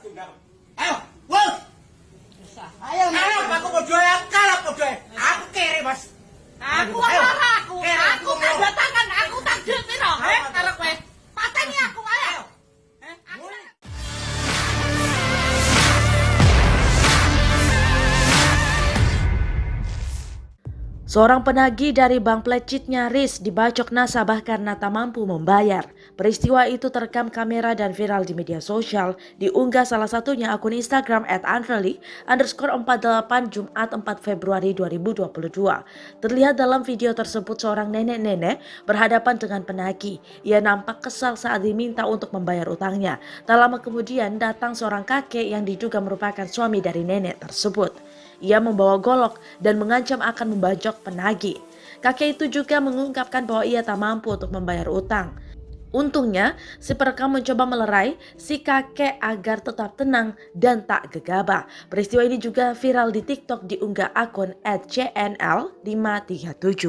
Ayo, woi. Ayo, aku mau jual kalap podo. Aku kere, Mas. Aku tanda tangan, aku takjil piro, karo kowe. Pateni aku ayo. Seorang penagih dari bank Plecit nyaris dibacok nasabah karena tak mampu membayar. Peristiwa itu terekam kamera dan viral di media sosial, diunggah salah satunya akun Instagram @anreli_48 Jumat 4 Februari 2022. Terlihat dalam video tersebut seorang nenek-nenek berhadapan dengan penagih. Ia nampak kesal saat diminta untuk membayar utangnya. Tak lama kemudian datang seorang kakek yang diduga merupakan suami dari nenek tersebut. Ia membawa golok dan mengancam akan membacok penagih. Kakek itu juga mengungkapkan bahwa ia tak mampu untuk membayar utang. Untungnya, si perekam mencoba melerai si kakek agar tetap tenang dan tak gegabah. Peristiwa ini juga viral di TikTok diunggah akun @cnl537.